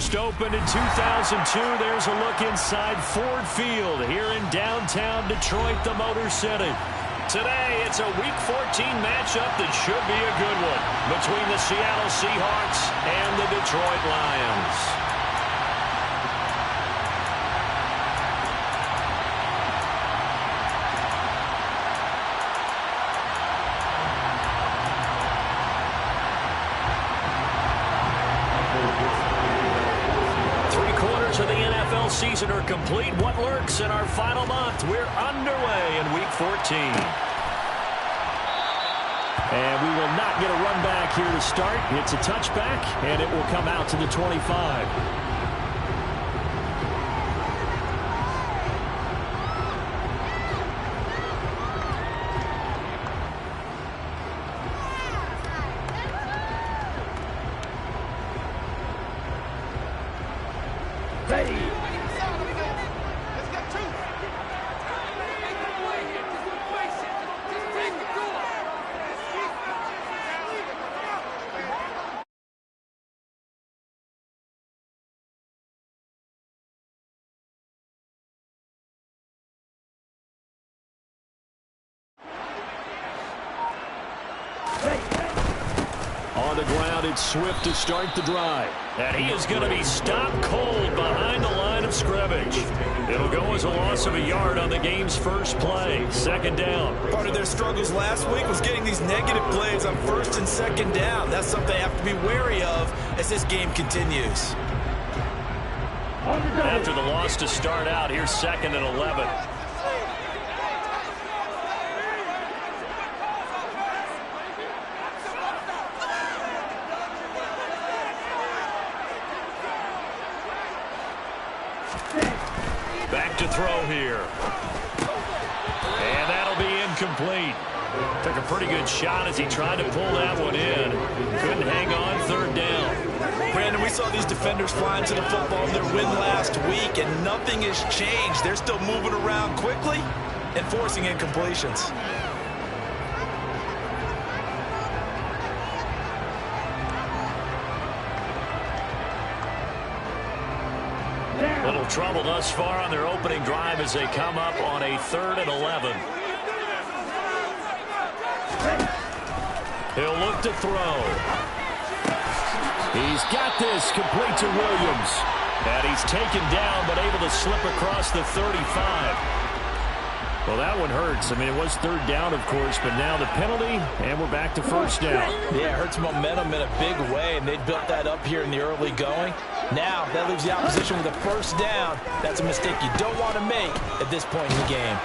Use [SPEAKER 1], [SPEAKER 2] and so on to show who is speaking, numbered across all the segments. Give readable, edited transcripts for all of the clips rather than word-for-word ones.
[SPEAKER 1] first opened in 2002. There's a look inside Ford Field here in downtown Detroit, the Motor City. Today, it's a Week 14 matchup that should be a good one between the Seattle Seahawks and the Detroit Lions. Of the NFL season are complete. What lurks in our final month? We're underway in Week 14. And we will not get a run back here to start. It's a touchback, and it will come out to the 25. On the ground, it's Swift to start the drive. And he is going to be stopped cold behind the line of scrimmage. It'll go as a loss of a yard on the game's first play. Second down.
[SPEAKER 2] Part of their struggles last week was getting these negative plays on first and second down. That's something they have to be wary of as this game continues.
[SPEAKER 1] After the loss to start out, here's 2nd and 11. Back to throw here. And that'll be incomplete. Took a pretty good shot as he tried to pull that one in. Couldn't hang on, 3rd down.
[SPEAKER 2] Brandon, we saw these defenders flying to the football in their win last week, and nothing has changed. They're still moving around quickly and forcing incompletions.
[SPEAKER 1] Little trouble thus far on their opening drive as they come up on a 3rd and 11. He'll look to throw. He's got this complete to Williams. And he's taken down but able to slip across the 35. Well, that one hurts. I mean, it was 3rd down, of course, but now the penalty, and we're back to 1st down.
[SPEAKER 2] Yeah, it hurts momentum in a big way, and they built that up here in the early going. Now, that leaves the opposition with a 1st down. That's a mistake you don't want to make at this point in the game.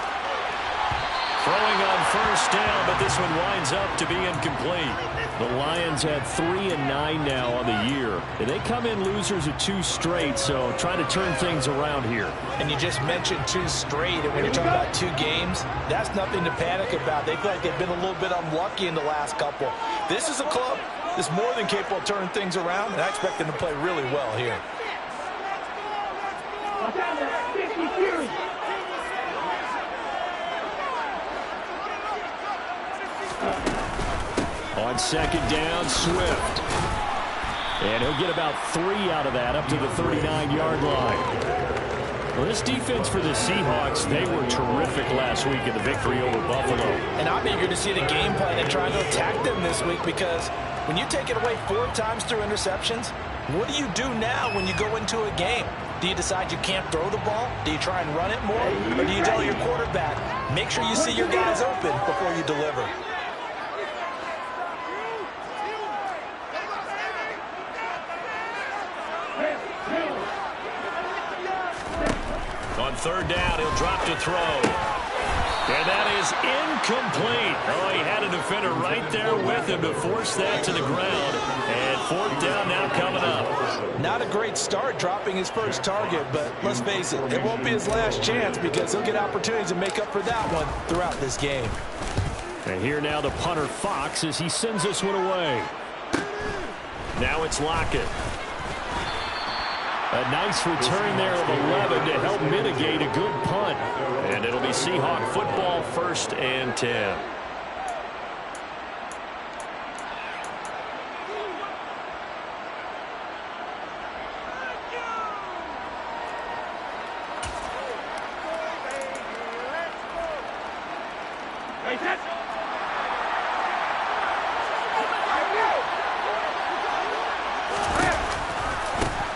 [SPEAKER 1] Throwing on 1st down, but this one winds up to be incomplete. The Lions had 3 and 9 now on the year. And they come in losers of 2 straight, so trying to turn things around here.
[SPEAKER 2] And you just mentioned 2 straight, and when you're talking about 2 games, that's nothing to panic about. They feel like they've been a little bit unlucky in the last couple. This is a club that's more than capable of turning things around, and I expect them to play really well here.
[SPEAKER 1] On 2nd down, Swift. And he'll get about 3 out of that up to the 39-yard line. Well, this defense for the Seahawks, they were terrific last week in the victory over Buffalo.
[SPEAKER 2] And I'm eager to see the game plan and try to attack them this week, because when you take it away 4 times through interceptions, what do you do now when you go into a game? Do you decide you can't throw the ball? Do you try and run it more? Or do you tell your quarterback, make sure you see your guys open before you deliver?
[SPEAKER 1] On 3rd down, he'll drop to throw. And that is incomplete. Oh, he had a defender right there with him to force that to the ground. And 4th down now coming up.
[SPEAKER 2] Not a great start dropping his first target, but let's face it, it won't be his last chance, because he'll get opportunities to make up for that one throughout this game.
[SPEAKER 1] And here now the punter Fox as he sends this one away. Now it's Lockett. A nice return there of 11 to help mitigate a good punt. And it'll be Seahawk football, 1st and 10.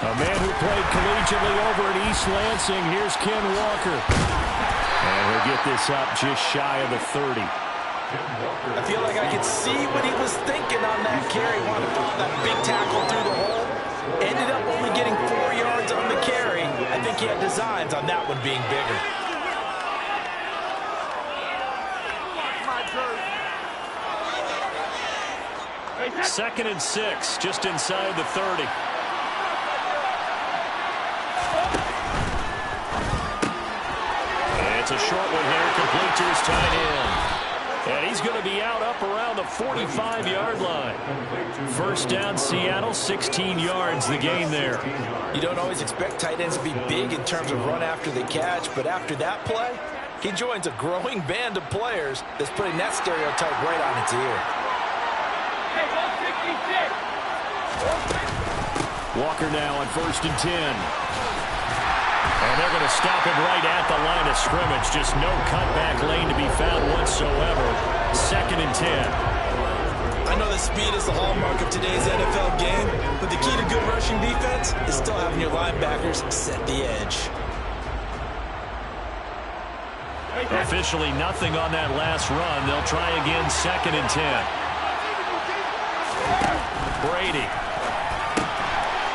[SPEAKER 1] A man who played collegiately over at East Lansing. Here's Ken Walker. And he'll get this up just shy of the 30.
[SPEAKER 2] I feel like I could see what he was thinking on that carry. Wanted to follow that big tackle through the hole. Ended up only getting 4 yards on the carry. I think he had designs on that one being bigger.
[SPEAKER 1] Second and 6, just inside the 30. And it's a short one here, complete to his tight end. And he's going to be out up around the 45-yard line. First down, Seattle, 16 yards the gain there.
[SPEAKER 2] You don't always expect tight ends to be big in terms of run after the catch, but after that play, he joins a growing band of players that's putting that stereotype right on its ear.
[SPEAKER 1] Walker now on 1st and 10. And they're going to stop him right at the line of scrimmage. Just no cutback lane to be found whatsoever. 2nd and 10.
[SPEAKER 2] I know that speed is the hallmark of today's NFL game, but the key to good rushing defense is still having your linebackers set the edge.
[SPEAKER 1] Officially nothing on that last run. They'll try again, 2nd and 10. Brady.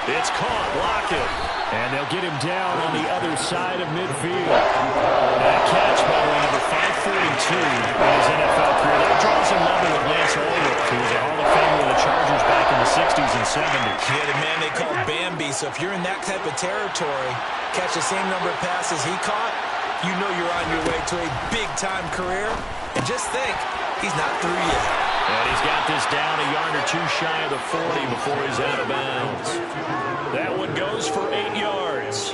[SPEAKER 1] It's caught, Lockett. And they'll get him down on the other side of midfield. That catch by the way, number 542 in his NFL career. That draws him level with Lance Ulrich, who was a Hall of Famer with the Chargers back in the 60s and 70s.
[SPEAKER 2] Yeah, the man they call Bambi. So if you're in that type of territory, catch the same number of passes he caught, you know you're on your way to a big-time career. And just think, he's not through yet.
[SPEAKER 1] And he's got this down a yard or two shy of the 40 before he's out of bounds. That one goes for 8 yards.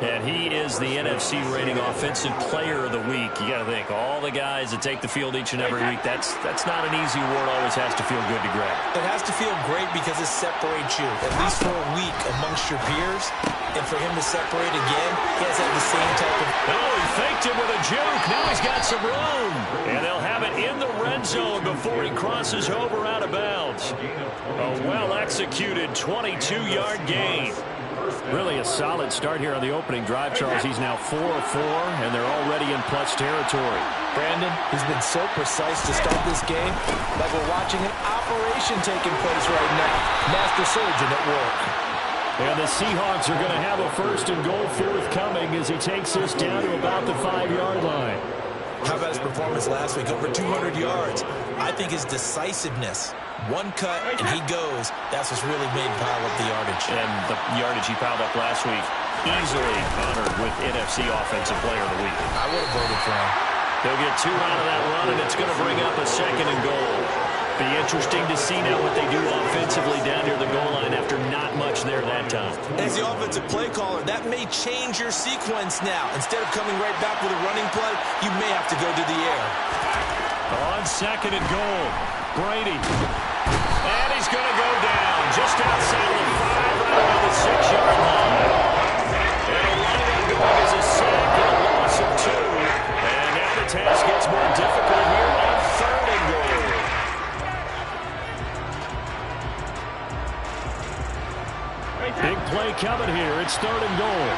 [SPEAKER 1] And he is the NFC rating offensive player of the week. You got to think, all the guys that take the field each and every week, that's not an easy award. Always has to feel good to grab.
[SPEAKER 2] It has to feel great because it separates you, at least for a week, amongst your peers. And for him to separate again, he has had the same type of...
[SPEAKER 1] Oh, he faked him with a juke. Now he's got some room. And they'll have it in the red zone before he crosses over out of bounds. A well-executed 22-yard gain. Really a solid start here on the opening drive, Charles. He's now 4 of 4, and they're already in plus territory.
[SPEAKER 2] Brandon, he's been so precise to start this game, like we're watching an operation taking place right now. Master surgeon at work.
[SPEAKER 1] And the Seahawks are going to have a 1st and goal forthcoming as he takes this down to about the 5-yard line.
[SPEAKER 2] How about his performance last week? Over 200 yards. I think his decisiveness, one cut and he goes, that's what's really made him pile up the yardage.
[SPEAKER 1] And the yardage he piled up last week, easily honored with NFC Offensive Player of the Week.
[SPEAKER 2] I would have voted for him.
[SPEAKER 1] They'll get 2 out of that run, and it's going to bring up a 2nd and goal. Be interesting to see now what they do offensively down near the goal line after not much there that time.
[SPEAKER 2] As the offensive play caller, that may change your sequence now. Instead of coming right back with a running play, you may have to go to the air.
[SPEAKER 1] On 2nd and goal, Brady. And he's going to go down just outside of the 5, right around the 6-yard line. And a line up going as a sack and a loss of 2. And now the task gets more difficult here on 3rd and goal. Big play coming here. It's 3rd and goal.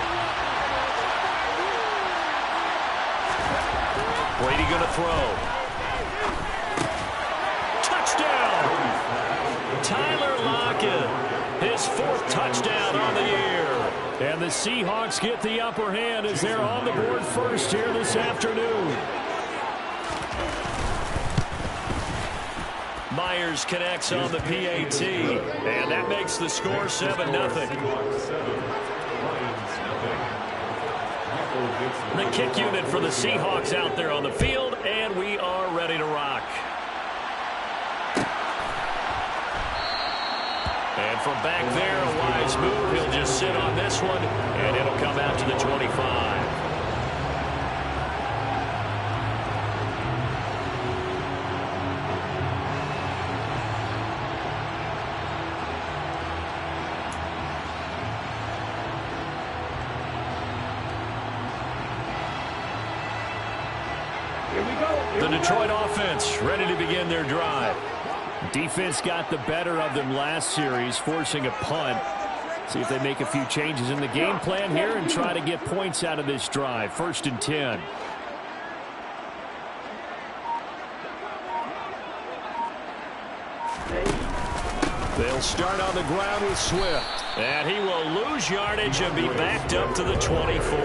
[SPEAKER 1] Brady going to throw. Touchdown! Tyler Lockett, his 4th touchdown on the year. And the Seahawks get the upper hand as they're on the board first here this afternoon. Myers connects on the PAT, and that makes the score 7-0. The kick unit for the Seahawks out there on the field, and we are ready to rock. And from back there, a wise move. He'll just sit on this one, and it'll come out to the 25. The Detroit offense ready to begin their drive. Defense got the better of them last series, forcing a punt. See if they make a few changes in the game plan here and try to get points out of this drive. 1st and 10. They'll start on the ground with Swift. And he will lose yardage and be backed up to the 24.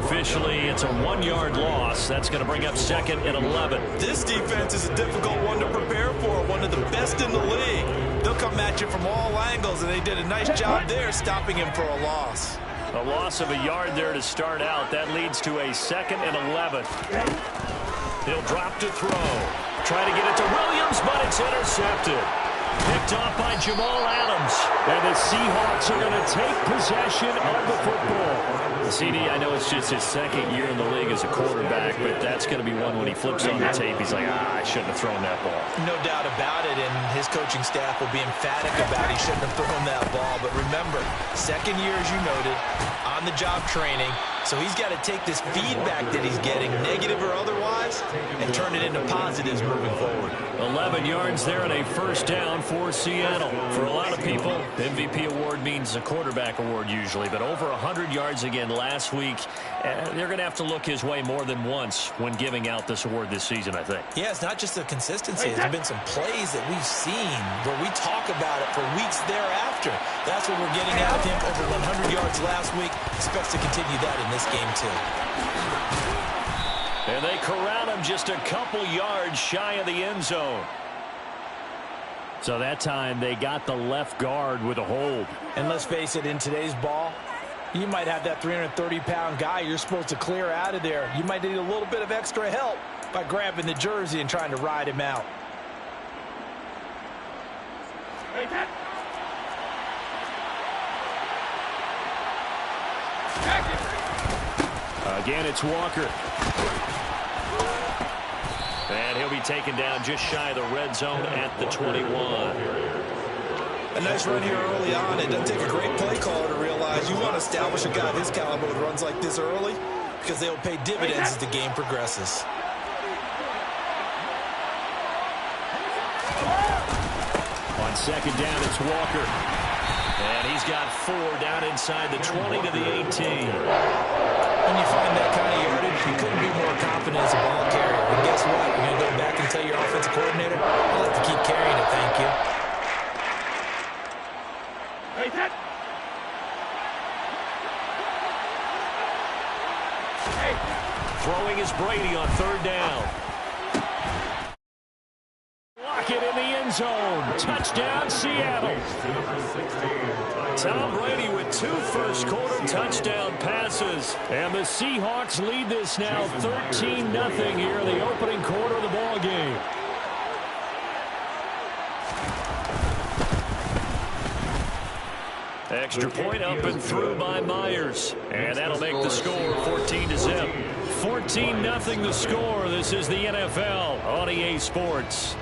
[SPEAKER 1] Officially, it's a 1-yard loss. That's going to bring up 2nd and 11.
[SPEAKER 2] This defense is a difficult one to prepare for, one of the best in the league. They'll come at you from all angles, and they did a nice job there stopping him for a loss.
[SPEAKER 1] A loss of a yard there to start out. That leads to a 2nd and 11. He'll drop to throw. Try to get it to Williams, but it's intercepted. Picked off by Jamal Adams. And the Seahawks are going to take possession of the football. CD, I know it's just his 2nd year in the league as a quarterback, but that's going to be one when he flips on the tape. He's like, I shouldn't have thrown that ball.
[SPEAKER 2] No doubt about it, and his coaching staff will be emphatic about he shouldn't have thrown that ball. But remember, 2nd year, as you noted, on-the-job training. So he's got to take this feedback that he's getting, negative or otherwise, and turn it into positives moving forward.
[SPEAKER 1] 11 yards there and a 1st down for Seattle. For a lot of people, MVP award means a quarterback award usually, but over 100 yards again last week. They're going to have to look his way more than once when giving out this award this season, I think.
[SPEAKER 2] Yeah, it's not just the consistency. There's been some plays that we've seen where we talk about it for weeks thereafter. That's what we're getting out of him. Over 100 yards last week. Expects to continue that in this game, too.
[SPEAKER 1] And they corral him just a couple yards shy of the end zone. So that time they got the left guard with a hold.
[SPEAKER 2] And let's face it, in today's ball, you might have that 330-pound guy you're supposed to clear out of there. You might need a little bit of extra help by grabbing the jersey and trying to ride him out.
[SPEAKER 1] Again, it's Walker. And he'll be taken down just shy of the red zone at the 21.
[SPEAKER 2] A nice run here early on. It doesn't take a great play caller to realize you want to establish a guy of his caliber with runs like this early because they will pay dividends as the game progresses.
[SPEAKER 1] On 2nd down, it's Walker. And he's got 4 down inside the 20 to the 18.
[SPEAKER 2] When you find that kind of yardage, you couldn't be more confident as a ball carrier. And guess what? You're going to go back and tell your offensive coordinator, I'll have to keep carrying it, thank you.
[SPEAKER 1] Throwing is Brady on 3rd down. Lock it in the end zone. Touchdown, Seattle. Tom Brady with 2 first-quarter touchdown passes. And the Seahawks lead this now 13-0 here in the opening quarter of the ball game. Extra point up and through by Myers. And that'll make the score 14-0. 14-0 the score. This is the NFL on EA Sports.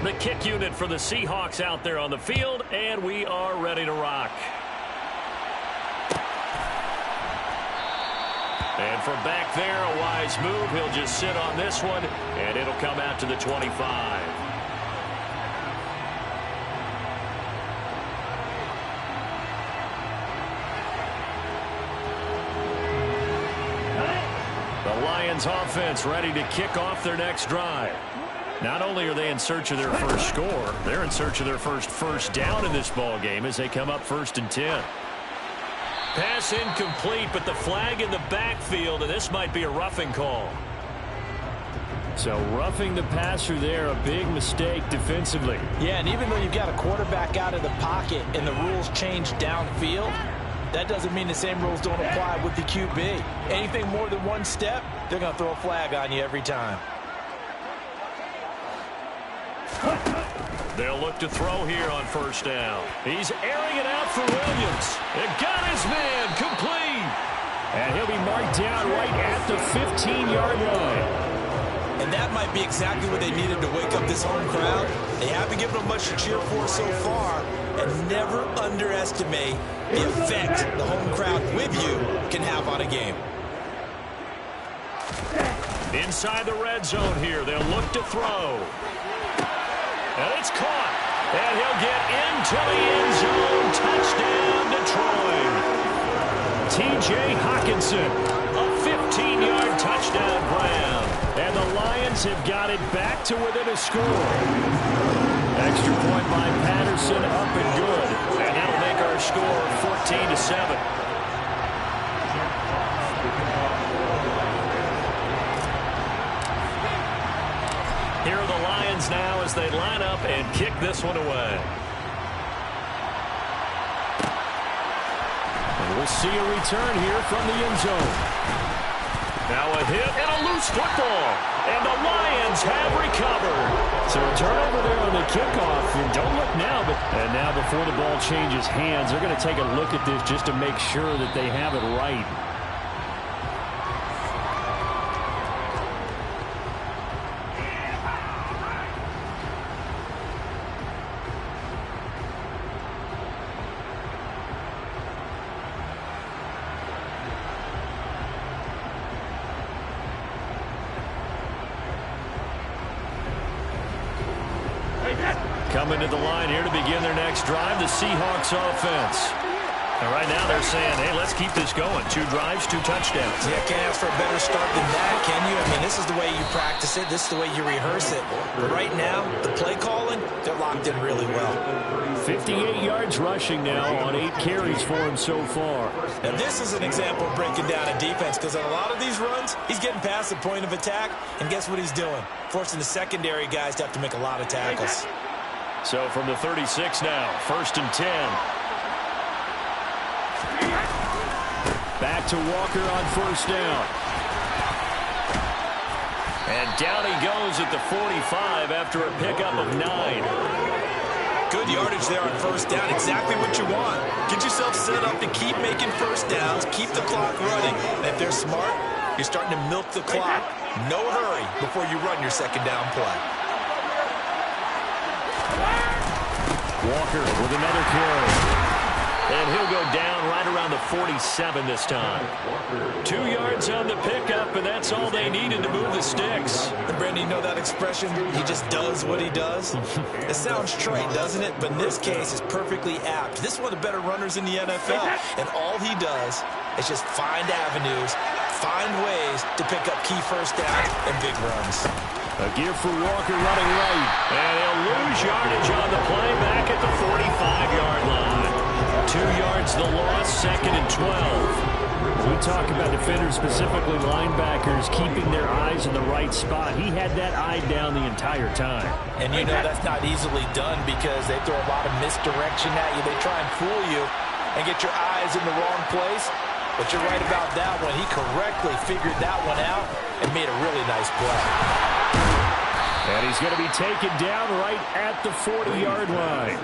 [SPEAKER 1] The kick unit for the Seahawks out there on the field, and we are ready to rock. And from back there, a wise move. He'll just sit on this one, and it'll come out to the 25. The Lions offense ready to kick off their next drive. Not only are they in search of their first score, they're in search of their first down in this ball game as they come up 1st and 10. Pass incomplete, but the flag in the backfield, and this might be a roughing call. So roughing the passer there, a big mistake defensively.
[SPEAKER 2] Yeah, and even though you've got a quarterback out of the pocket and the rules change downfield, that doesn't mean the same rules don't apply with the QB. Anything more than one step, they're going to throw a flag on you every time.
[SPEAKER 1] They'll look to throw here on 1st down. He's airing it out for Williams. It got his man complete. And he'll be marked marked down right at the 15-yard line.
[SPEAKER 2] And that might be exactly what they needed to wake up this home crowd. They haven't given them much to cheer for so far. And never underestimate the effect the home crowd with you can have on a game.
[SPEAKER 1] Inside the red zone here, they'll look to throw. And it's caught. And he'll get into the end zone. Touchdown, Detroit. T.J. Hockenson, a 15-yard touchdown grab. And the Lions have got it back to within a score. Extra point by Patterson, up and good. And that'll make our score 14-7. Here are the Lions now as they line up and kick this one away. And we'll see a return here from the end zone. Now a hit and a loose football. And the Lions have recovered. So a turnover there on the kickoff. And don't look now, and now before the ball changes hands, they're going to take a look at this just to make sure that they have it right. Coming to the line here to begin their next drive, the Seahawks offense. And right now they're saying, hey, let's keep this going. 2 drives, 2 touchdowns.
[SPEAKER 2] Yeah, can't ask for a better start than that, can you? I mean, this is the way you practice it. This is the way you rehearse it. But right now, the play calling, they're locked in really well.
[SPEAKER 1] 58 yards rushing now on 8 carries for him so far.
[SPEAKER 2] Now, this is an example of breaking down a defense because on a lot of these runs, he's getting past the point of attack, and guess what he's doing? Forcing the secondary guys to have to make a lot of tackles.
[SPEAKER 1] So from the 36 now, 1st and 10. Back to Walker on 1st down. And down he goes at the 45 after a pickup of 9.
[SPEAKER 2] Good yardage there on 1st down. Exactly what you want. Get yourself set up to keep making 1st downs, keep the clock running. And if they're smart, you're starting to milk the clock. No hurry before you run your 2nd down play.
[SPEAKER 1] Walker with another carry. And he'll go down right around the 47 this time. 2 yards on the pickup, and that's all they needed to move the sticks.
[SPEAKER 2] And Brandon, you know that expression? He just does what he does? It sounds trite, doesn't it? But in this case, it's perfectly apt. This is one of the better runners in the NFL. And all he does is just find avenues, find ways to pick up key 1st downs and big runs.
[SPEAKER 1] A give for Walker running right. And he'll lose yardage on the play back at the 45-yard line. 2 yards the loss, 2nd and 12. We talk about defenders, specifically linebackers, keeping their eyes in the right spot. He had that eye down the entire time.
[SPEAKER 2] And you know that's not easily done because they throw a lot of misdirection at you. They try and fool you and get your eyes in the wrong place. But you're right about that one. He correctly figured that one out and made a really nice play.
[SPEAKER 1] And he's going to be taken down right at the 40-yard line.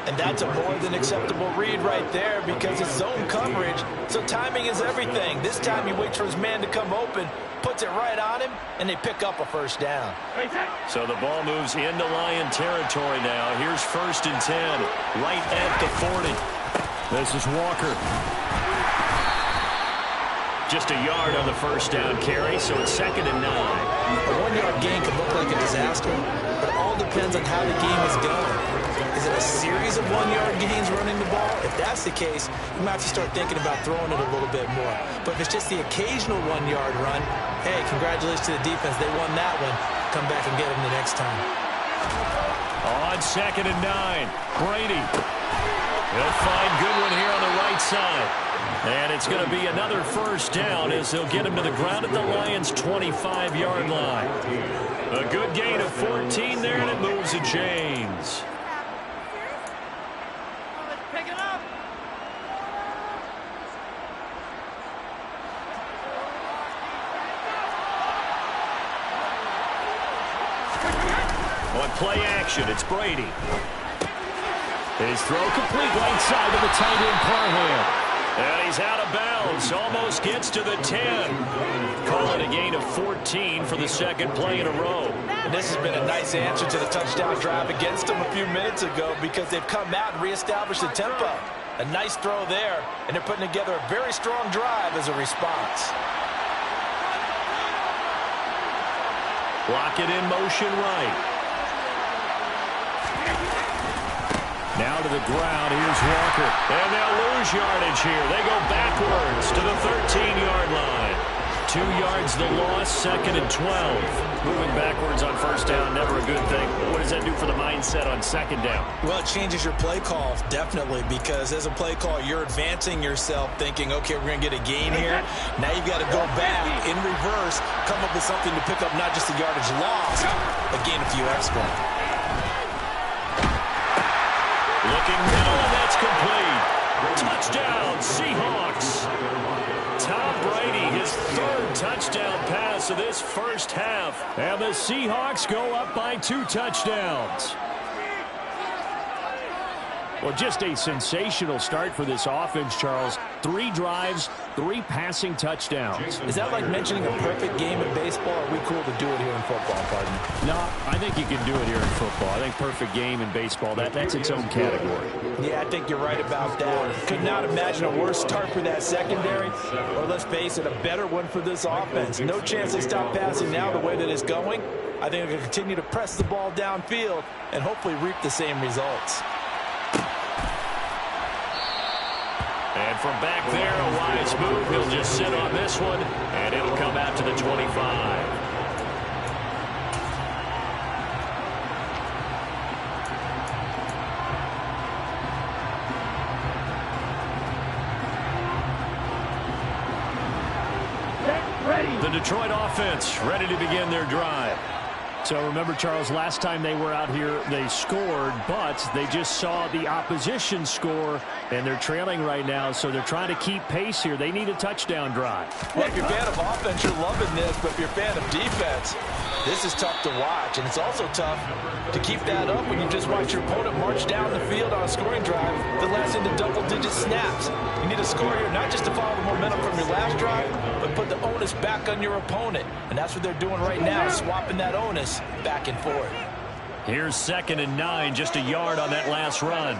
[SPEAKER 2] And that's a more than acceptable read right there because it's zone coverage, so timing is everything. This time he waits for his man to come open, puts it right on him, and they pick up a 1st down.
[SPEAKER 1] So the ball moves into Lion territory now. Here's 1st and 10, right at the 40. This is Walker. Just a yard on the 1st down carry, so it's 2nd and 9.
[SPEAKER 2] A 1-yard gain can look like a disaster, but it all depends on how the game is going. Is it a series of 1-yard gains running the ball? If that's the case, you might have to start thinking about throwing it a little bit more. But if it's just the occasional 1-yard run, hey, congratulations to the defense. They won that one. Come back and get them the next time.
[SPEAKER 1] On 2nd and 9, Brady. He'll find Goodwin here on the right side. And it's going to be another 1st down as they'll get him to the ground at the Lions' 25-yard line. A good gain of 14 there, and it moves the chains. On play action, it's Brady. His throw complete right side to the tight end Parham. And he's out of bounds. Almost gets to the 10. Call it a gain of 14 for the second play in a row.
[SPEAKER 2] And this has been a nice answer to the touchdown drive against them a few minutes ago because they've come out and reestablished the tempo. A nice throw there, and they're putting together a very strong drive as a response.
[SPEAKER 1] Block it in motion right. Now to the ground. Here's Walker. And they'll lose yardage here. They go backwards to the 13-yard line. 2 yards the loss, second and 12. Moving backwards on first down, never a good thing. What does that do for the mindset on second down?
[SPEAKER 2] Well, it changes your play call, definitely, because as a play call, you're advancing yourself thinking, okay, we're going to get a gain here. Now you've got to go back in reverse, come up with something to pick up not just the yardage lost, but gain a few extra.
[SPEAKER 1] Looking middle, and that's complete. Touchdown, Seahawks. Tom Brady, his third touchdown pass of this first half. And the Seahawks go up by 2 touchdowns. Well, just a sensational start for this offense, Charles. 3 drives, 3 passing touchdowns.
[SPEAKER 2] Is that like mentioning a perfect game in baseball, or are we cool to do it here in football, pardon?
[SPEAKER 1] No, I think you can do it here in football. I think perfect game in baseball, that's its own category.
[SPEAKER 2] Yeah, I think you're right about that. Could not imagine a worse start for that secondary, or let's face it, a better one for this offense. No chance they stop passing now the way that it's going. I think they're going to continue to press the ball downfield and hopefully reap the same results.
[SPEAKER 1] And from back there, a wise move. He'll just sit on this one, and it'll come out to the 25. The Detroit offense ready to begin their drive. So remember, Charles, last time they were out here, they scored, but they just saw the opposition score, and they're trailing right now, so they're trying to keep pace here. They need a touchdown drive.
[SPEAKER 2] Well, if you're a fan of offense, you're loving this, but if you're a fan of defense, this is tough to watch, and it's also tough to keep that up when you just watch your opponent march down the field on a scoring drive that lasts into double-digit snaps. You need a score here, not just to follow the momentum from your last drive, but put the onus back on your opponent, and that's what they're doing right now, swapping that onus back and forth.
[SPEAKER 1] Here's 2nd and 9, just a yard on that last run.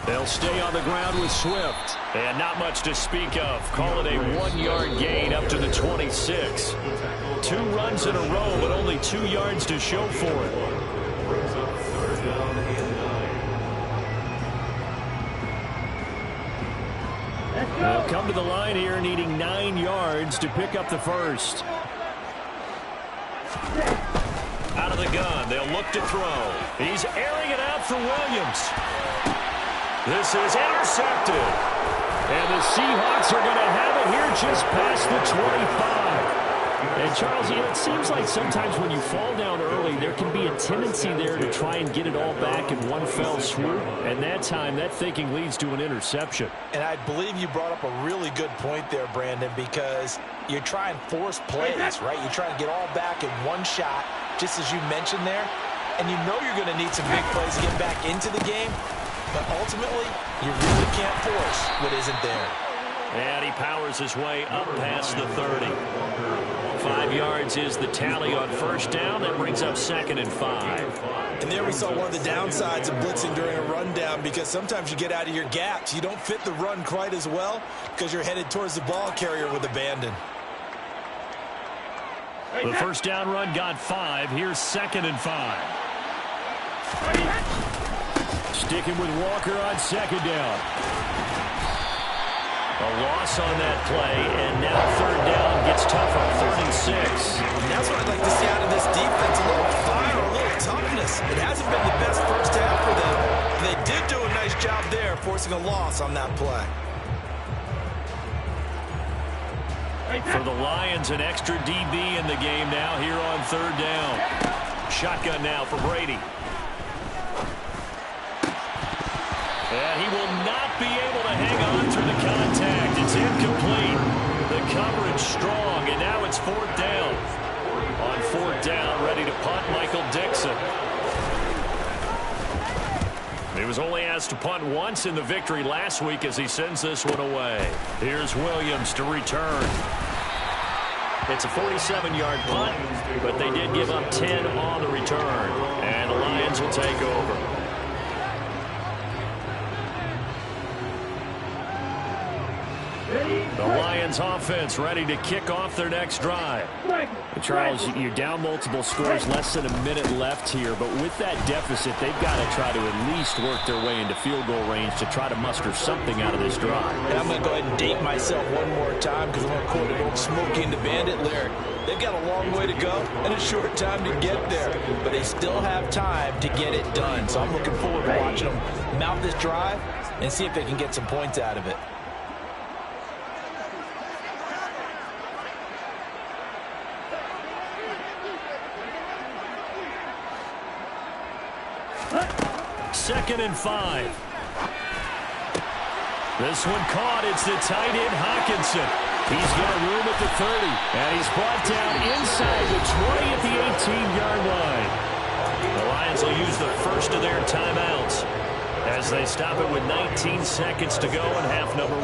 [SPEAKER 1] They'll stay on the ground with Swift. And not much to speak of. Call it a 1-yard gain up to the 26. 2 runs in a row, but only 2 yards to show for it. They'll come to the line here, needing 9 yards to pick up the first. Out of the gun, they'll look to throw. He's airing it out for Williams. This is intercepted. And the Seahawks are going to have it here just past the 25. And, Charles, you know, it seems like sometimes when you fall down early, there can be a tendency there to try and get it all back in one fell swoop. And that time, that thinking leads to an interception.
[SPEAKER 2] And I believe you brought up a really good point there, Brandon, because you're trying to force plays, right? You're trying to get all back in one shot, just as you mentioned there. And you know you're going to need some big plays to get back into the game. But ultimately, you really can't force what isn't there.
[SPEAKER 1] And he powers his way up past the 30. 5 yards is the tally on first down. That brings up 2nd and 5.
[SPEAKER 2] And there we saw one of the downsides of blitzing during a rundown, because sometimes you get out of your gaps. You don't fit the run quite as well because you're headed towards the ball carrier with abandon.
[SPEAKER 1] The first down run got 5. Here's 2nd and 5. Sticking with Walker on 2nd down. A loss on that play, and now 3rd down gets tough on 3rd and 6.
[SPEAKER 2] And that's what I'd like to see out of this defense, a little fire, a little toughness. It hasn't been the best first half for them. They did do a nice job there, forcing a loss on that play.
[SPEAKER 1] For the Lions, an extra DB in the game now here on 3rd down. Shotgun now for Brady. And he will not be able to hang on through the contact. It's incomplete. The coverage strong, and now it's 4th down. On 4th down, ready to punt, Michael Dixon. He was only asked to punt once in the victory last week as he sends this one away. Here's Williams to return. It's a 47-yard punt, but they did give up 10 on the return. And the Lions will take over. The Lions offense ready to kick off their next drive.
[SPEAKER 3] Charles, you're down multiple scores, less than a minute left here, but with that deficit, they've got to try to at least work their way into field goal range to try to muster something out of this drive.
[SPEAKER 2] And I'm going to go ahead and date myself one more time because I'm going to quote an old Smokey and the Bandit lyric. They've got a long way to go and a short time to get there, but they still have time to get it done. So I'm looking forward to watching them mount this drive and see if they can get some points out of it.
[SPEAKER 1] Second and 5. This one caught. It's the tight end, Hockenson. He's got room at the 30, and he's brought down inside the 20 at the 18-yard line. The Lions will use the first of their timeouts as they stop it with 19 seconds to go in half number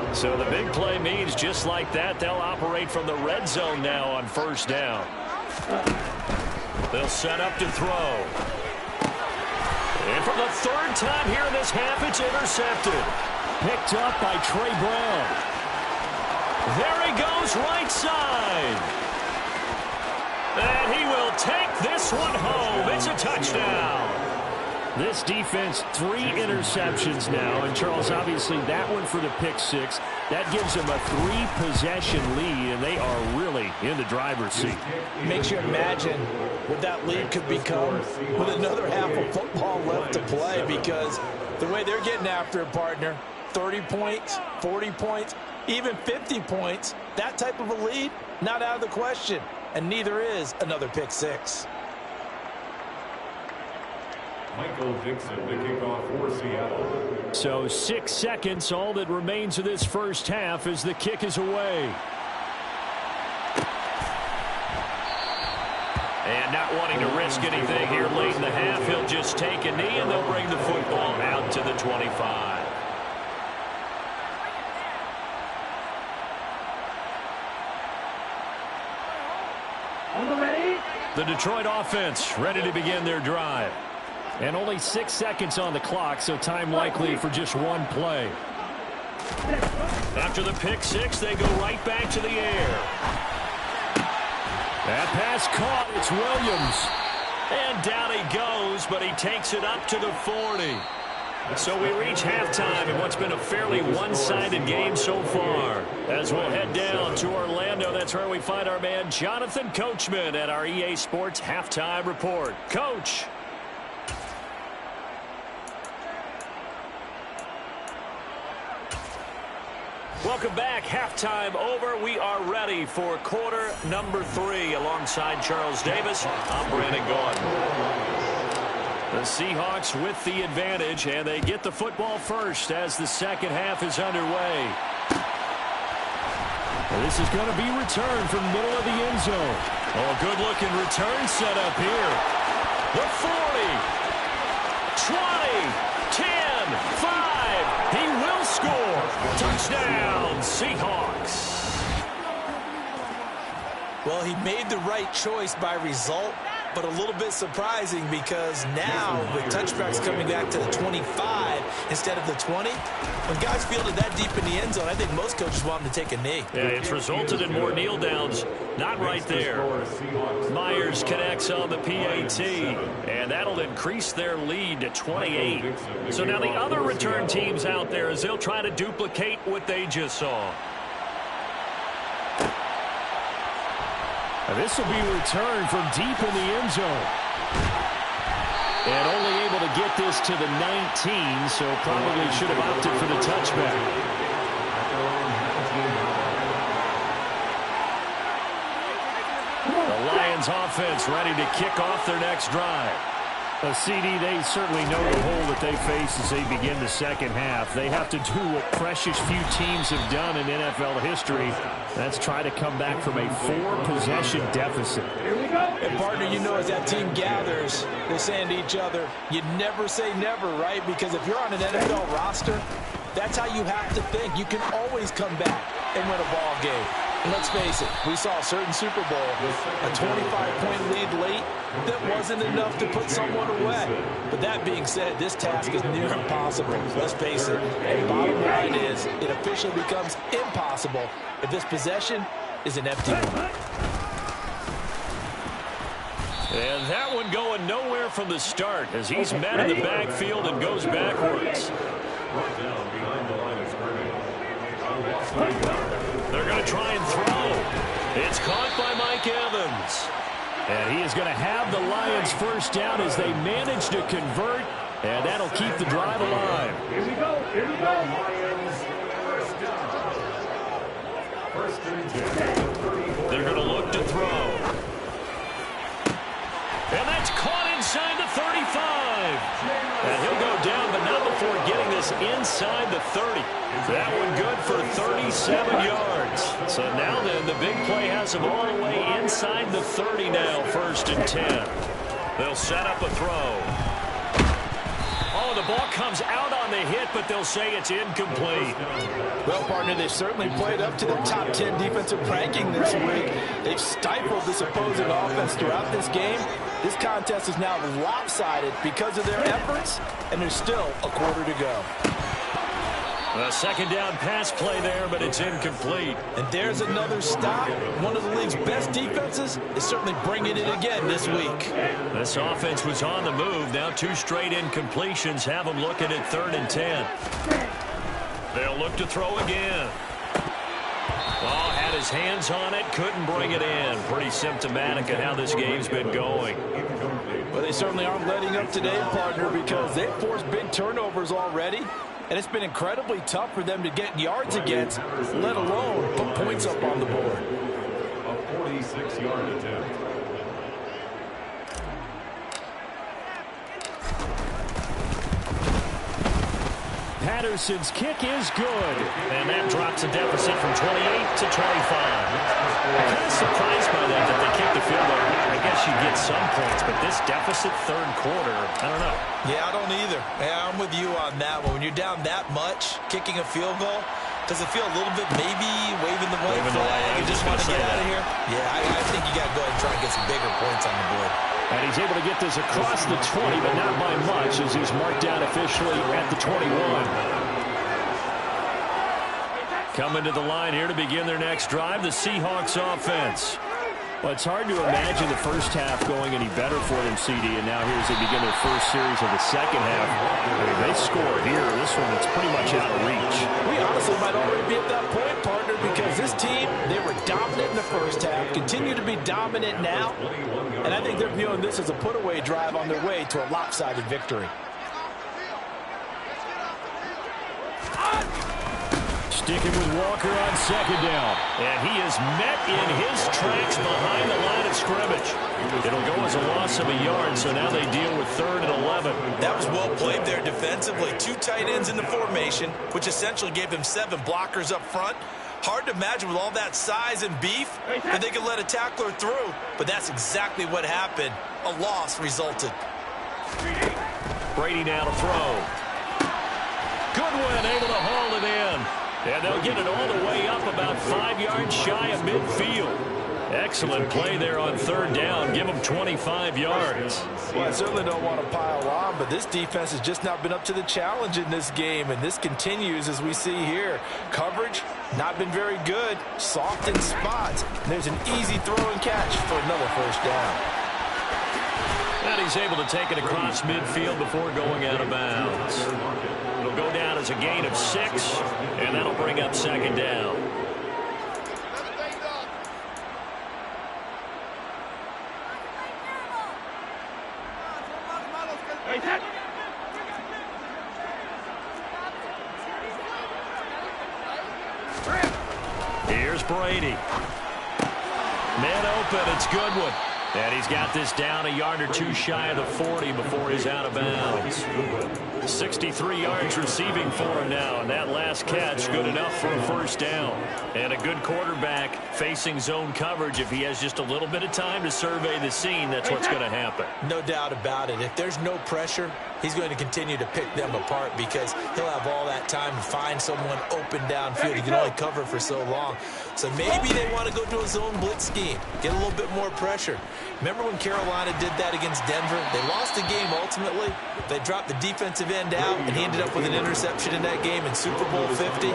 [SPEAKER 1] 1. So the big play means just like that, they'll operate from the red zone now on first down. They'll set up to throw. And for the third time here in this half, it's intercepted.
[SPEAKER 3] Picked up by Trey Brown.
[SPEAKER 1] There he goes, right side. And he will take this one home. It's a touchdown.
[SPEAKER 3] This defense, 3 interceptions now. And, Charles, obviously that one for the pick 6. That gives them a 3-possession lead, and they are really in the driver's seat.
[SPEAKER 2] Makes you imagine what that lead could become with another half of football left to play, because the way they're getting after it, partner, 30 points, 40 points, even 50 points, that type of a lead, not out of the question. And neither is another pick 6.
[SPEAKER 4] Michael Dixon, the kickoff for Seattle.
[SPEAKER 3] So 6 seconds, all that remains of this first half as the kick is away.
[SPEAKER 1] And not wanting to risk anything here late in the half, he'll just take a knee and they'll bring the football out to the 25. The Detroit offense ready to begin their drive.
[SPEAKER 3] And only 6 seconds on the clock, so time likely for just one play.
[SPEAKER 1] After the pick 6, they go right back to the air.
[SPEAKER 3] That pass caught. It's Williams.
[SPEAKER 1] And down he goes, but he takes it up to the 40. So we reach halftime in what's been a fairly one-sided game so far. As we'll head down to Orlando, that's where we find our man Jonathan Coachman at our EA Sports Halftime Report. Coach. Welcome back. Halftime over. We are ready for quarter number 3. Alongside Charles Davis, I'm Brandon Gaudin. The Seahawks with the advantage, and they get the football first as the second half is underway.
[SPEAKER 3] This is going to be returned from the middle of the end zone.
[SPEAKER 1] Oh, good-looking return set up here. The 40, 20, 10, 5. He will score. Touchdown, Seahawks.
[SPEAKER 2] Well, he made the right choice by result, but a little bit surprising because now with touchbacks coming back to the 25 instead of the 20, when guys fielded that deep in the end zone, I think most coaches want them to take a knee.
[SPEAKER 1] Yeah, it's resulted in more kneel downs. Not right there. Myers connects on the PAT, and that'll increase their lead to 28. So now the other return teams out there, as they'll try to duplicate what they just saw.
[SPEAKER 3] This will be returned from deep in the end zone. And only able to get this to the 19, so probably should have opted for the touchback.
[SPEAKER 1] The Lions offense ready to kick off their next drive.
[SPEAKER 3] A CD, they certainly know the hole that they face as they begin the second half. They have to do what precious few teams have done in NFL history. That's try to come back from a 4-possession deficit.
[SPEAKER 2] And, partner, you know, as that team gathers, they're saying to each other, you never say never, right? Because if you're on an NFL roster, that's how you have to think. You can always come back and win a ball game. And let's face it, we saw a certain Super Bowl, a 25-point lead late, that wasn't enough to put someone away. But that being said, this task is near impossible. Let's face it. And bottom line is, it officially becomes impossible if this possession is an empty one.
[SPEAKER 1] And that one going nowhere from the start as he's met in the backfield and goes backwards. They're going to try and throw. It's caught by Mike Evans.
[SPEAKER 3] And he is going to have the Lions first down as they manage to convert, and that'll keep the drive alive.
[SPEAKER 4] Here we go, Lions, first down. First and 10.
[SPEAKER 1] They're going to look to throw. And that's caught inside the 35. And he'll go down, but not before getting this inside the 30. That one good for 37 yards. So now then, the big play has him all the way inside the 30 now, first and 10. They'll set up a throw. Oh, the ball comes out on the hit, but they'll say it's incomplete.
[SPEAKER 2] Well, partner, they've certainly played up to their top 10 defensive ranking this week. They've stifled this opposing offense throughout this game. This contest is now lopsided because of their efforts, and there's still a quarter to go.
[SPEAKER 1] A second down pass play there, but it's incomplete.
[SPEAKER 2] And there's another stop. One of the league's best defenses is certainly bringing it again this week.
[SPEAKER 1] This offense was on the move. Now 2 straight incompletions have them looking at 3rd and 10. They'll look to throw again. Oh, had his hands on it, couldn't bring it in. Pretty symptomatic of how this game's been going.
[SPEAKER 2] Well, they certainly aren't letting up today, partner, because they've forced big turnovers already. And it's been incredibly tough for them to get yards against, let alone put points up on the board.
[SPEAKER 4] A 46-yard attempt.
[SPEAKER 3] Patterson's kick is good.
[SPEAKER 1] And that drops a deficit from 28 to 25. I'm kind of surprised by that they kicked the field goal. I guess you get some points, but this deficit 3rd quarter, I don't know.
[SPEAKER 2] Yeah, I don't either. Yeah, I'm with you on that one. When you're down that much, kicking a field goal, does it feel a little bit maybe waving the white flag? You just want to get out of here? Yeah, I think you got to go ahead and try and get some bigger points on the board.
[SPEAKER 3] And he's able to get this across the 20, but not by much, as he's marked down officially at the 21.
[SPEAKER 1] Coming to the line here to begin their next drive, the Seahawks offense.
[SPEAKER 3] Well, it's hard to imagine the first half going any better for them, CD, and now here as they begin their first series of the second half. I mean, they score here. This one, it's pretty much out of reach.
[SPEAKER 2] We honestly might already be at that point, partner, because this team, they were dominant in the first half, continue to be dominant now, and I think they're viewing this as a put-away drive on their way to a lopsided victory.
[SPEAKER 3] Sticking with Walker on second down.
[SPEAKER 1] And he is met in his tracks behind the line of scrimmage. It'll go as a loss of a yard, so now they deal with 3rd and 11.
[SPEAKER 2] That was well played there defensively. 2 tight ends in the formation, which essentially gave them 7 blockers up front. Hard to imagine with all that size and beef that they could let a tackler through, but that's exactly what happened. A loss resulted.
[SPEAKER 1] Brady now to throw. Goodwin able to haul it in. And they'll get it all the way up about 5 yards shy of midfield. Excellent play there on 3rd down. Give them 25 yards.
[SPEAKER 2] Well, I certainly don't want to pile on, but this defense has just not been up to the challenge in this game, and this continues as we see here. Coverage, not been very good. Soft in spots. And there's an easy throw and catch for another first down.
[SPEAKER 1] And he's able to take it across midfield before going out of bounds. It'll go down as a gain of 6, and that'll bring up 2nd down. Here's Brady. Man open, it's Goodwin. And he's got this down a yard or two shy of the 40 before he's out of bounds. 63 yards receiving for him now, and that last catch good enough for a first down. And a good quarterback facing zone coverage. If he has just a little bit of time to survey the scene, that's what's going to happen.
[SPEAKER 2] No doubt about it. If there's no pressure, he's going to continue to pick them apart because he'll have all that time to find someone open downfield. He can only cover for so long. So maybe they want to go to a zone blitz scheme, get a little bit more pressure. Remember when Carolina did that against Denver? They lost the game ultimately. They dropped the defensive end out, and he ended up with an interception in that game in Super Bowl 50.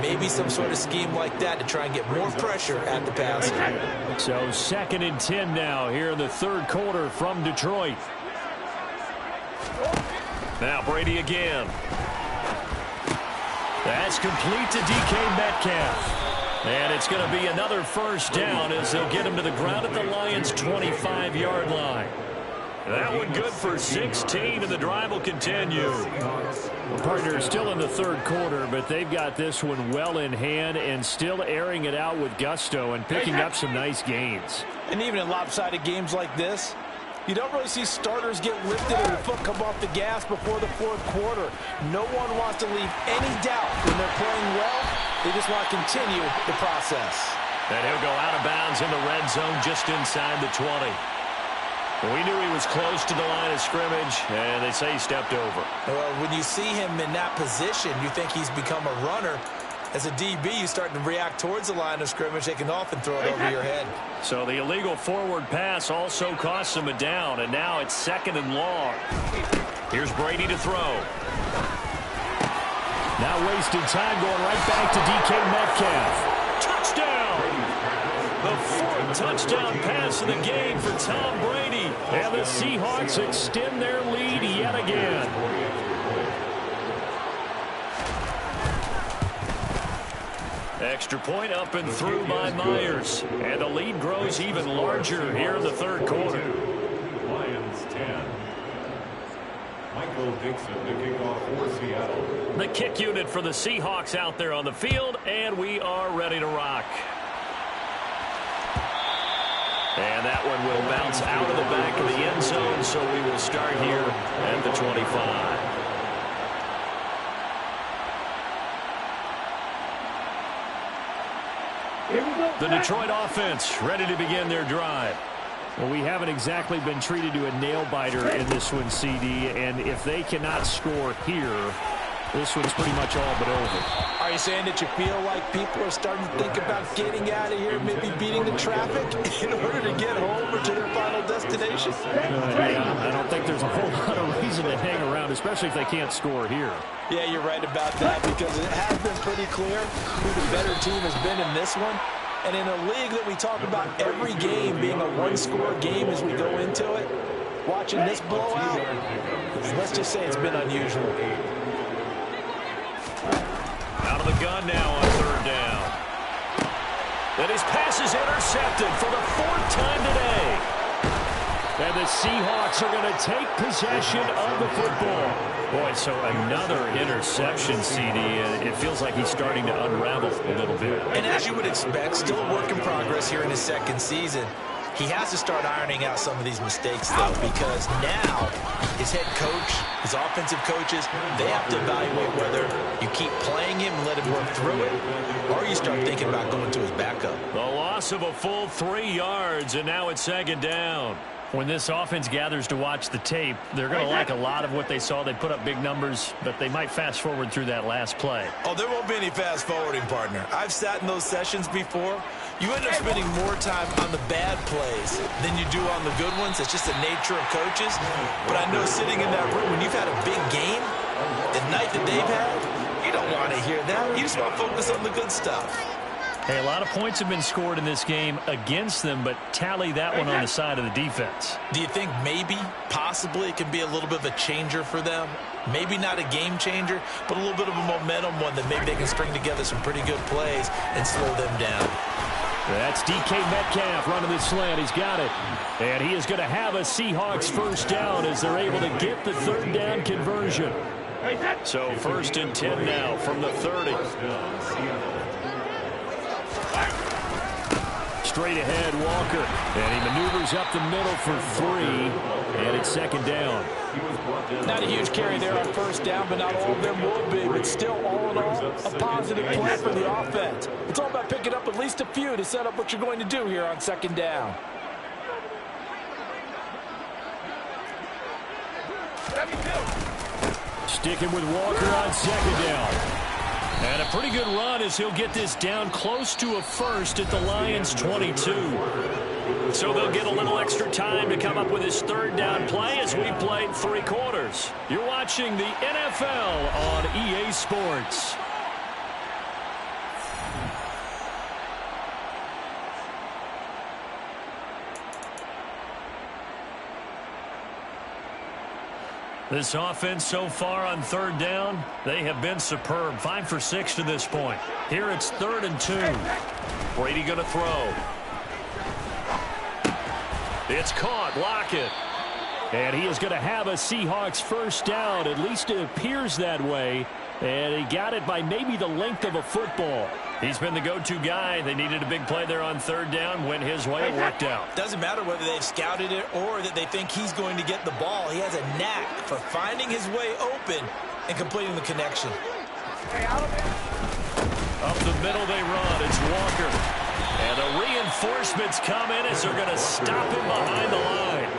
[SPEAKER 2] Maybe some sort of scheme like that to try and get more pressure at the passer.
[SPEAKER 3] So 2nd and 10 now here in the third quarter from Detroit.
[SPEAKER 1] Now Brady again. That's complete to DK Metcalf. And it's going to be another first down as they'll get him to the ground at the Lions' 25-yard line. That one good for 16, and the drive will continue.
[SPEAKER 3] Well, partner, still in the third quarter, but they've got this one well in hand and still airing it out with gusto and picking up some nice gains.
[SPEAKER 2] And even in lopsided games like this, you don't really see starters get lifted or the foot come off the gas before the fourth quarter. No one wants to leave any doubt when they're playing well. They just want to continue the process.
[SPEAKER 1] And he'll go out of bounds in the red zone just inside the 20. We knew he was close to the line of scrimmage, and they say he stepped over.
[SPEAKER 2] Well, when you see him in that position, you think he's become a runner. As a DB, you start to react towards the line of scrimmage. They can often throw it over your head.
[SPEAKER 1] So the illegal forward pass also costs him a down, and now it's 2nd and long. Here's Brady to throw.
[SPEAKER 3] Now wasting time going right back to DK Metcalf.
[SPEAKER 1] Touchdown! The 4th touchdown pass of the game for Tom Brady.
[SPEAKER 3] And the Seahawks extend their lead yet again.
[SPEAKER 1] Extra point up and through by Myers. And the lead grows even larger here in the third quarter.
[SPEAKER 4] Lions 10. Michael Dixon, the kickoff for Seattle.
[SPEAKER 1] The kick unit for the Seahawks out there on the field, and we are ready to rock. And that one will bounce out of the back of the end zone, so we will start here at the 25. The Detroit offense ready to begin their drive.
[SPEAKER 3] Well, we haven't exactly been treated to a nail-biter in this one, CD, and if they cannot score here, this one's pretty much all but over.
[SPEAKER 2] Are you saying that you feel like people are starting to think about getting out of here, maybe beating the traffic in order to get home or to their final destination?
[SPEAKER 3] Yeah, I don't think there's a whole lot of reason to hang around, especially if they can't score here.
[SPEAKER 2] Yeah, you're right about that because it has been pretty clear who the better team has been in this one. And in a league that we talk about every game being a one-score game as we go into it, watching this blowout, let's just say it's been unusual.
[SPEAKER 1] Out of the gun now on 3rd down. And his pass is intercepted for the 4th time today.
[SPEAKER 3] And the Seahawks are going to take possession of the football.
[SPEAKER 1] Boy, so another interception, CD, and it feels like he's starting to unravel a little bit.
[SPEAKER 2] And as you would expect, still a work in progress here in his 2nd season. He has to start ironing out some of these mistakes, though, because now his head coach, his offensive coaches, they have to evaluate whether you keep playing him and let him work through it, or you start thinking about going to his backup.
[SPEAKER 1] The loss of a full 3 yards, and now it's 2nd down.
[SPEAKER 3] When this offense gathers to watch the tape, they're going to like a lot of what they saw. They put up big numbers, but they might fast forward through that last play.
[SPEAKER 2] Oh, there won't be any fast forwarding, partner. I've sat in those sessions before. You end up spending more time on the bad plays than you do on the good ones. It's just the nature of coaches. But I know sitting in that room, when you've had a big game, the night that they've had, you don't want to hear that. You just want to focus on the good stuff.
[SPEAKER 3] Hey, a lot of points have been scored in this game against them, but tally that one on the side of the defense.
[SPEAKER 2] Do you think maybe, possibly, it can be a little bit of a changer for them? Maybe not a game changer, but a little bit of a momentum one that maybe they can string together some pretty good plays and slow them down.
[SPEAKER 3] That's DK Metcalf running the slant. He's got it. And he is going to have a Seahawks first down as they're able to get the 3rd down conversion.
[SPEAKER 1] So 1st and 10 now from the 30.
[SPEAKER 3] straight ahead, Walker. And he maneuvers up the middle for 3. And it's second down.
[SPEAKER 2] Not a huge carry there on first down, but not all of them will be. But still, all in all, a positive play for the offense. It's all about picking up at least a few to set up what you're going to do here on second down.
[SPEAKER 3] Sticking with Walker on second down. And a pretty good run as he'll get this down close to a first at the Lions' 22. So they'll get a little extra time to come up with his third down play as we played 3 quarters. You're watching the NFL on EA Sports. This offense so far on third down, they have been superb. 5 for 6 to this point. Here it's 3rd and 2. Brady going to throw. It's caught. Lockett. And he is going to have a Seahawks first down. At least it appears that way. And he got it by maybe the length of a football. He's been the go-to guy. They needed a big play there on third down. Went his way. It worked out.
[SPEAKER 2] Doesn't matter whether they've scouted it or that they think he's going to get the ball. He has a knack for finding his way open and completing the connection.
[SPEAKER 3] Up the middle they run. It's Walker. And the reinforcements come in as they're going to stop him behind the line.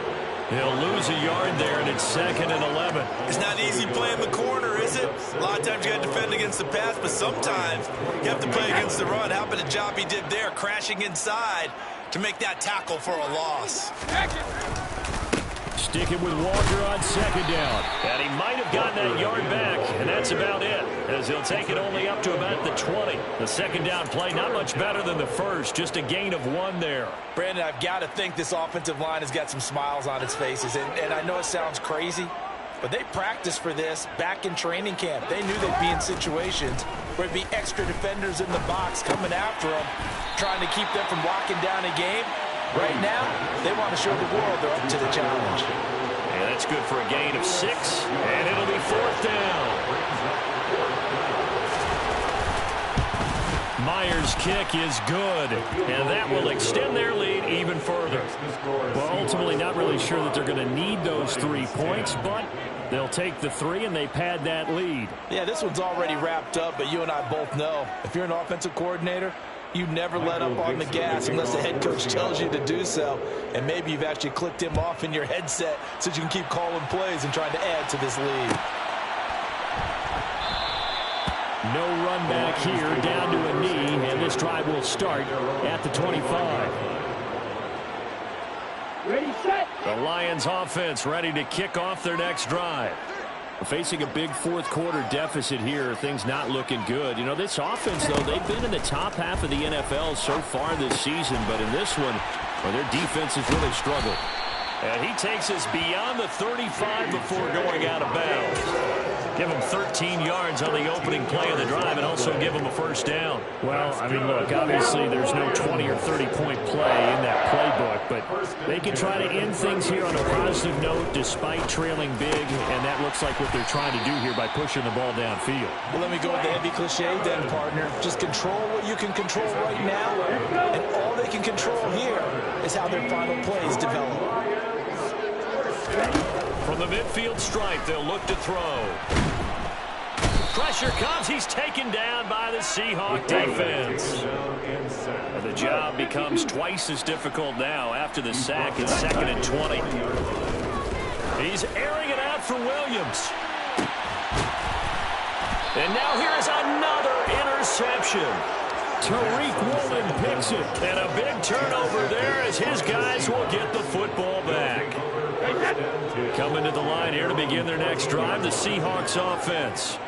[SPEAKER 3] He'll lose a yard there, and it's 2nd and 11.
[SPEAKER 5] It's not easy playing the corner, is it? A lot of times you got to defend against the pass, but sometimes you have to play against the run. How about the job he did there, crashing inside to make that tackle for a loss?
[SPEAKER 3] Sticking with Walker on second down. And he might have gotten that yard back, and that's about it, as he'll take it only up to about the 20. The second down play not much better than the first, just a gain of 1 there.
[SPEAKER 2] Brandon, I've got to think this offensive line has got some smiles on its faces, and I know it sounds crazy, but they practiced for this back in training camp. They knew they'd be in situations where it'd be extra defenders in the box coming after them, trying to keep them from locking down a game. Right now, they want to show the world they're up to the challenge.
[SPEAKER 3] And that's good for a gain of 6, and it'll be 4th down. Myers' kick is good, and that will extend their lead even further. Well, ultimately not really sure that they're going to need those 3 points, but they'll take the 3 and they pad that lead.
[SPEAKER 2] Yeah, this one's already wrapped up, but you and I both know if you're an offensive coordinator, you never let up on the gas unless the head coach tells you to do so. And maybe you've actually clicked him off in your headset so you can keep calling plays and trying to add to this lead.
[SPEAKER 3] No run back here, down to a knee, and this drive will start at the 25.
[SPEAKER 6] Ready, set.
[SPEAKER 3] The Lions offense ready to kick off their next drive. Facing a big 4th quarter deficit here, things not looking good. You know, this offense, though, they've been in the top half of the NFL so far this season, but in this one, well, their defense has really struggled. And he takes us beyond the 35 before going out of bounds. Give him 13 yards on the opening play of the drive and also give him a first down. Well, I mean, look, obviously there's no 20 or 30-point play in that playbook, but they can try to end things here on a positive note despite trailing big, and that looks like what they're trying to do here by pushing the ball downfield.
[SPEAKER 2] Well, let me go with the heavy cliche then, partner. Just control what you can control right now, and all they can control here is how their final plays develop.
[SPEAKER 3] From the midfield stripe, they'll look to throw. Pressure comes. He's taken down by the Seahawk defense. And the job becomes twice as difficult now after the sack. It's 2nd and 20. He's airing it out for Williams. And now here's another interception. Tariq Woolen picks it. And a big turnover there as his guys will get the football back. Coming to the line here to begin their next drive, the Seahawks offense.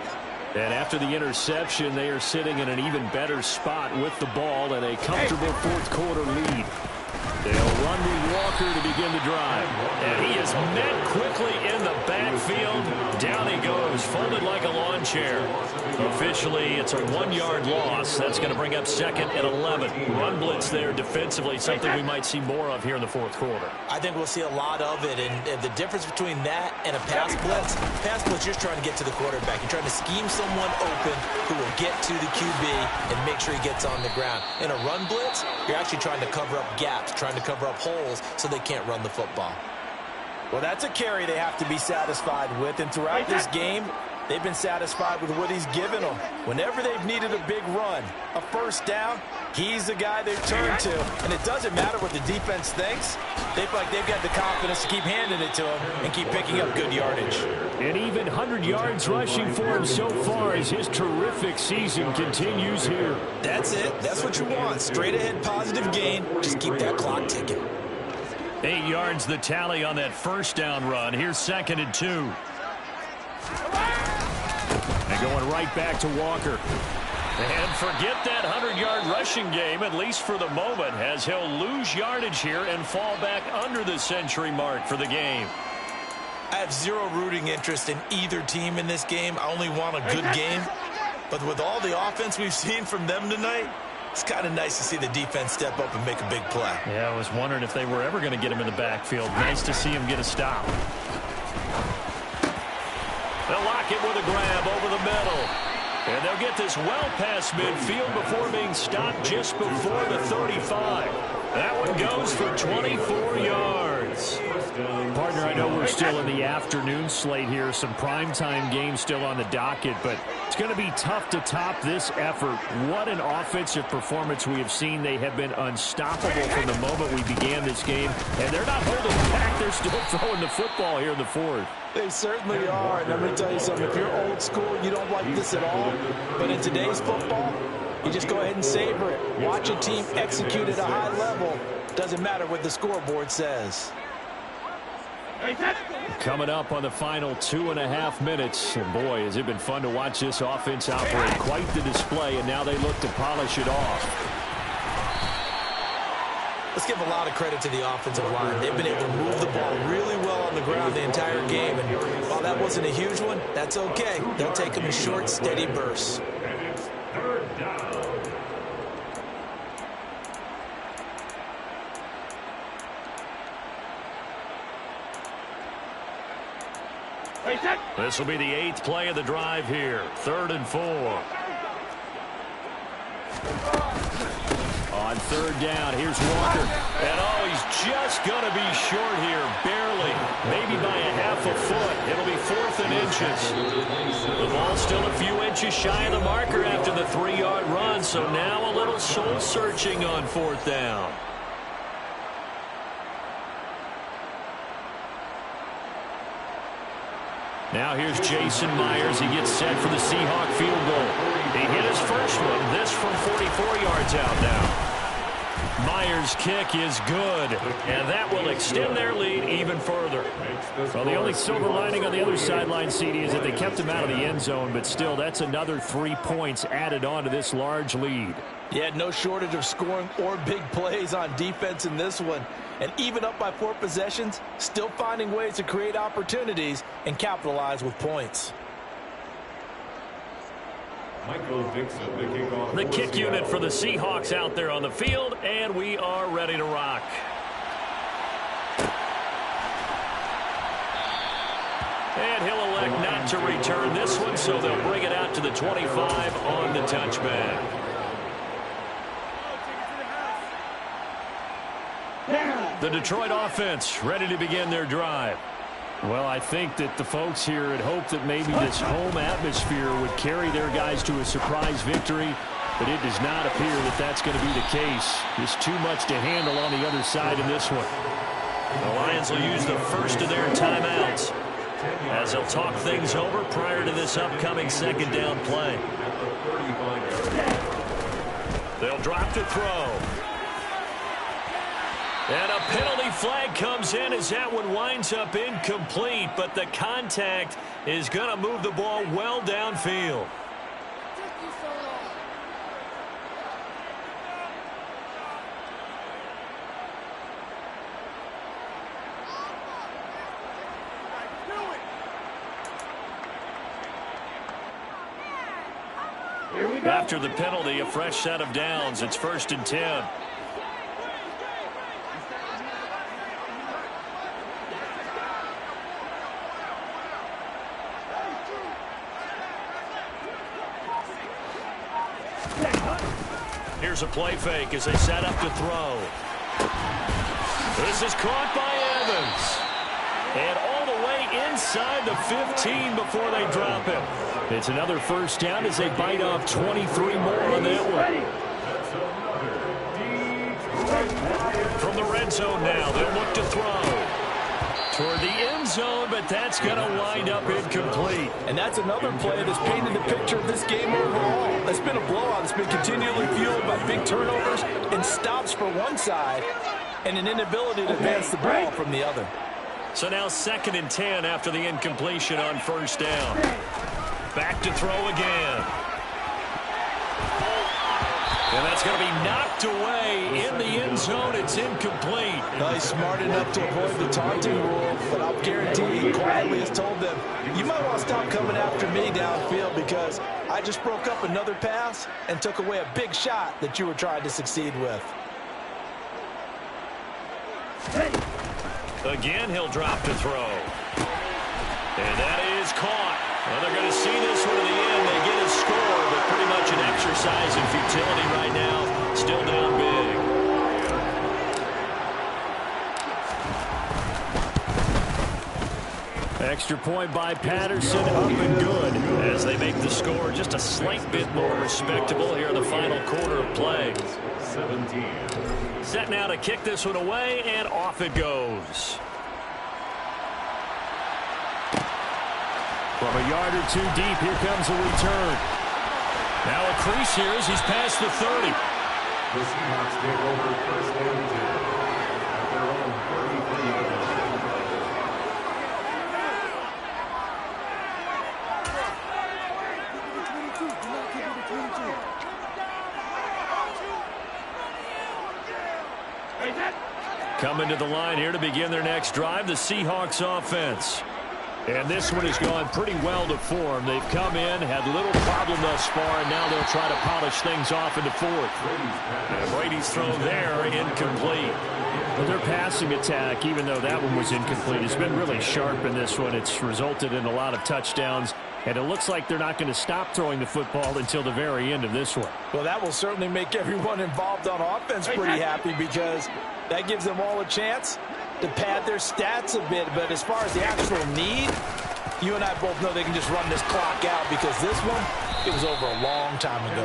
[SPEAKER 3] And after the interception, they are sitting in an even better spot with the ball and a comfortable 4th quarter lead. They'll run with Walker to begin the drive.
[SPEAKER 1] And he is met quickly in the backfield. Down he goes, folded like a lawn chair. Officially, it's a 1-yard loss. That's going to bring up second and 11. Run blitz there defensively, something we might see more of here in the fourth quarter.
[SPEAKER 2] I think we'll see a lot of it, and the difference between that and a pass blitz, you're just trying to get to the quarterback. You're trying to scheme someone open who will get to the QB and make sure he gets on the ground. In a run blitz, you're actually trying to cover up gaps, trying to cover up holes so they can't run the football. Well, that's a carry they have to be satisfied with, and throughout this game, they've been satisfied with what he's given them. Whenever they've needed a big run, a first down, he's the guy they've turned to. And it doesn't matter what the defense thinks. They feel like they've got the confidence to keep handing it to him and keep picking up good yardage.
[SPEAKER 3] And even 100 yards rushing for him so far as his terrific season continues here.
[SPEAKER 5] That's it. That's what you want. Straight ahead positive gain. Just keep that clock ticking.
[SPEAKER 1] 8 yards the tally on that first down run. Here's second and 2. And going right back to Walker. And forget that 100-yard rushing game, at least for the moment, as he'll lose yardage here and fall back under the century mark for the game.
[SPEAKER 5] I have zero rooting interest in either team in this game. I only want a good game. But with all the offense we've seen from them tonight, it's kind of nice to see the defense step up and make a big play.
[SPEAKER 1] Yeah, I was wondering if they were ever going to get him in the backfield. Nice to see him get a stop. They'll lock it with a grab over the middle. And they'll get this well past midfield before being stopped just before the 35. That one goes for 24 yards.
[SPEAKER 3] Partner, I know we're still in the afternoon slate here. Some primetime games still on the docket, but it's going to be tough to top this effort. What an offensive performance we have seen. They have been unstoppable from the moment we began this game, and they're not holding back. They're still throwing the football here in the fourth.
[SPEAKER 2] They certainly are, and I'm going to tell you something. If you're old school, you don't like this at all. But in today's football, you just go ahead and savor it. Watch a team execute at a high level. Doesn't matter what the scoreboard says.
[SPEAKER 3] Coming up on the final 2.5 minutes. And boy, has it been fun to watch this offense operate. Quite the display, and now they look to polish it off.
[SPEAKER 2] Let's give a lot of credit to the offensive line. They've been able to move the ball really well on the ground the entire game. And while that wasn't a huge one, that's okay. They'll take them in short, steady bursts.
[SPEAKER 1] This will be the 8th play of the drive here. 3rd and 4.
[SPEAKER 3] On 3rd down, here's Walker.
[SPEAKER 1] And oh, he's just going to be short here. Barely. Maybe by a half a foot. It'll be 4th and inches. The ball's still a few inches shy of the marker after the 3-yard run. So now a little soul searching on 4th down. Now here's Jason Myers. He gets set for the Seahawk field goal. He hit his first one. This from 44 yards out now. Myers' kick is good, and that will extend their lead even further.
[SPEAKER 3] Well, the only silver lining on the other sideline, CD, is that they kept him out of the end zone, but still, that's another 3 points added on to this large lead.
[SPEAKER 2] Yeah, no shortage of scoring or big plays on defense in this one. And even up by 4 possessions, still finding ways to create opportunities and capitalize with points.
[SPEAKER 1] The kick unit for the Seahawks out there on the field, and we are ready to rock. And he'll elect not to return this one, so they'll bring it out to the 25 on the touchback. The Detroit offense ready to begin their drive.
[SPEAKER 3] Well, I think that the folks here had hoped that maybe this home atmosphere would carry their guys to a surprise victory, but it does not appear that that's going to be the case. There's too much to handle on the other side in this one.
[SPEAKER 1] The Lions will use the first of their timeouts as they'll talk things over prior to this upcoming 2nd down play. They'll drop to throw. And a penalty flag comes in as that one winds up incomplete, but the contact is going to move the ball well downfield. After the penalty, a fresh set of downs. It's 1st and 10. Here's a play fake as they set up to throw. This is caught by Evans. And all the way inside the 15 before they drop it. It's another first down as they bite off 23 more on that one. From the red zone now, they'll look to throw. Toward the end zone, but that's going to wind up incomplete.
[SPEAKER 2] And that's another play that's painted the picture of this game overall. It's been a blowout. It's been continually fueled by big turnovers and stops for one side and an inability to advance the ball from the other.
[SPEAKER 1] So now 2nd and 10 after the incompletion on first down. Back to throw again. And that's going to be knocked away in the end zone. It's incomplete.
[SPEAKER 2] Well, he's smart enough to avoid the taunting rule, but I'll guarantee he quietly has told them, you might want to stop coming after me downfield because I just broke up another pass and took away a big shot that you were trying to succeed with.
[SPEAKER 1] Again, he'll drop to throw. And that is caught. Well, they're going to see this one to the end. They get a score, but pretty much an exercise in futility right now. Still down big. Extra point by Patterson, up and good. As they make the score just a slight bit more respectable here in the final quarter of play.
[SPEAKER 4] 17.
[SPEAKER 1] Set now to kick this one away, and off it goes. From a yard or two deep, here comes a return. Now a crease here as he's past the 30.
[SPEAKER 4] The Seahawks take over 1st and 10 at their own 33-yard line.
[SPEAKER 1] Coming to the line here to begin their next drive, the Seahawks offense. And this one has gone pretty well to form. They've come in, had little problem thus far, and now they'll try to polish things off into 4th. And Brady's throw there, incomplete. But their passing attack, even though that one was incomplete, has been really sharp in this one. It's resulted in a lot of touchdowns, and it looks like they're not going to stop throwing the football until the very end of this one.
[SPEAKER 2] Well, that will certainly make everyone involved on offense pretty happy because that gives them all a chance to pad their stats a bit. But as far as the actual need, you and I both know they can just run this clock out because this one, it was over a long time ago.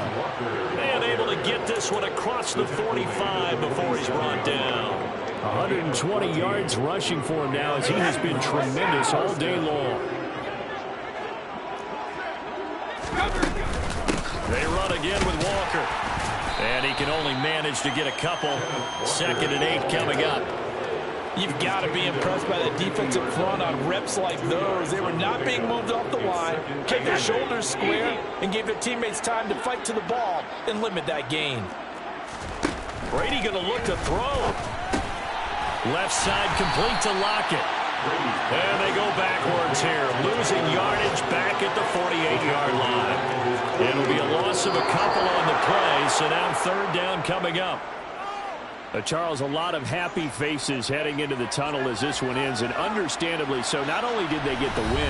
[SPEAKER 1] And able to get this one across the 45 before he's brought down. 120 yards rushing for him now as he has been tremendous all day long. They run again with Walker. And he can only manage to get a couple. 2nd and 8 coming up.
[SPEAKER 2] You've got to be impressed by the defensive front on reps like those. They were not being moved off the line, kept their shoulders square, and gave their teammates time to fight to the ball and limit that gain.
[SPEAKER 1] Brady going to look to throw. Left side complete to Lockett. And they go backwards here, losing yardage back at the 48-yard line. It'll be a loss of a couple on the play, so now 3rd down coming up. Charles, a lot of happy faces heading into the tunnel as this one ends, and understandably so. Not only did they get the win,